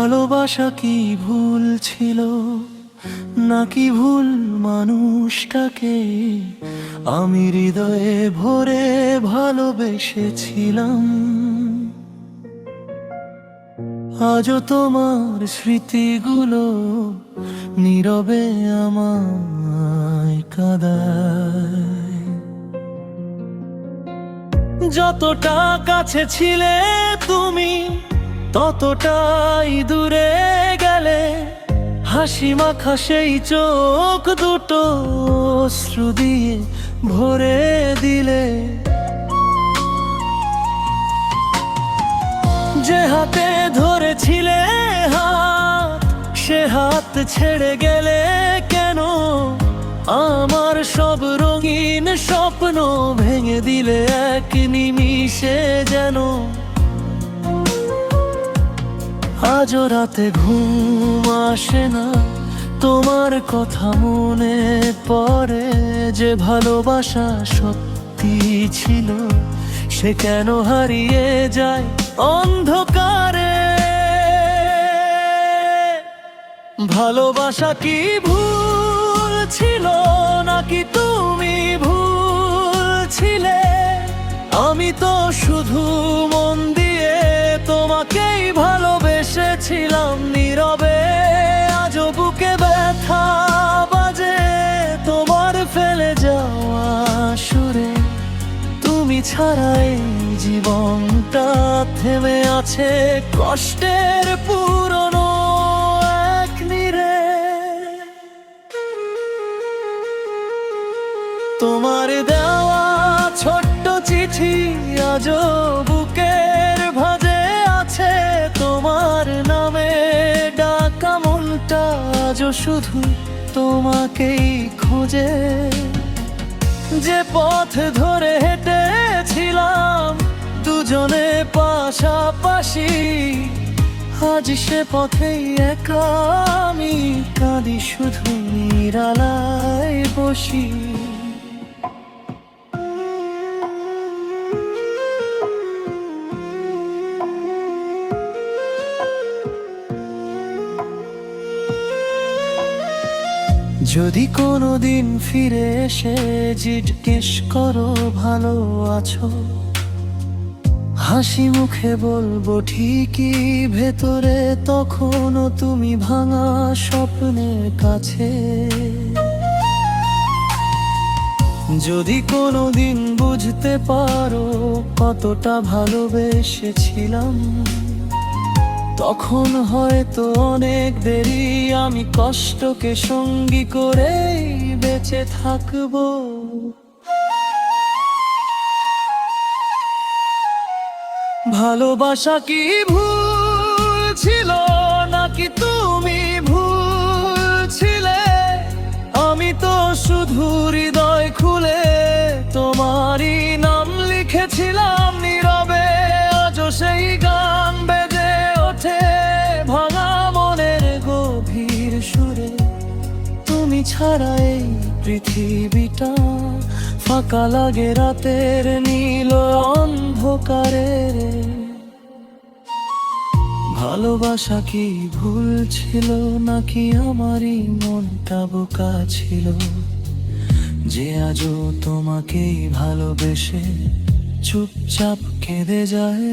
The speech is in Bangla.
ভালোবাসা কি ভুল ছিল নাকি ভুল মানুষটাকে আমি হৃদয়ে ভরে ভালোবেসেছিলাম। আজও তোমার স্মৃতিগুলো নীরবে আমায় কাঁদায়। যতটা কাছে ছিলে তুমি ততটাই দূরে গেলে, হাসি মাখা সেই চোখ দুটো অশ্রু দিয়ে ভরে দিলে। যে হাতে ধরেছিলে হাত, সে হাত ছেড়ে গেলে কেন? আমার সব রঙিন স্বপ্ন ভেঙে দিলে এক নিমিষে যেন। আজও রাতে ঘুম আসে না, তোমার কথা মনে পড়ে। যে ভালোবাসা সত্যি ছিল সে কেন হারিয়ে যায় অন্ধকারে? ভালোবাসা কি ভুল ছিল নাকি তুমি ভুল ছিলে? আমি তো শুধু মন দিয়ে তোমাকেই ভালোবেসেছিলাম নীরবে। আজও বুকে ব্যথা বাজে তোমার ফেলে যাওয়া সুরে। তুমি ছাড়া এই জীবনটা থেমে আছে কষ্টের পুরনো এক নীড়ে। তোমার দেওয়া ছোট্ট চিঠি আজও বুকের ভাঁজে আছে। তোমার নামে ডাকা মনটা আজও শুধু তোমাকেই খোঁজে। যে পথ ধরে হেঁটেছিলাম দুজনে পাশাপাশি, আজ সে পথেই একা আমি কাঁদি শুধু নিরালায় বসি। যদি কোনোদিন ফিরে এসে জিজ্ঞেস করো ভালো আছো, হাসি মুখে বলবো ঠিকই, ভেতরে তখনও তুমি ভাঙা স্বপ্নের কাছে। যদি কোনোদিন বুঝতে পারো কতটা ভালোবেসেছিলাম, তখন হয়তো অনেক দেরি, আমি কষ্টকে সঙ্গী করেই বেঁচে থাকবো। ভালোবাসা কি ভুল ছিল নাকি তুমি ভুল ছিলে? আমি তো শুধু হৃদয় খুলে তোমারই নাম লিখেছিলাম নীরবে। আজও সেই গান বেজে ওঠে ভাঙা মনের গভীর সুরে। তুমি ছাড়া এই পৃথিবীটা ফাঁকা লাগে রাতের নীল অন্ধকারে। ভালোবাসা কি ভুল ছিল নাকি আমারই মনটা বোকা ছিল, যে আজও তোমাকেই ভালোবেসে চুপচাপ কেঁদে যায়?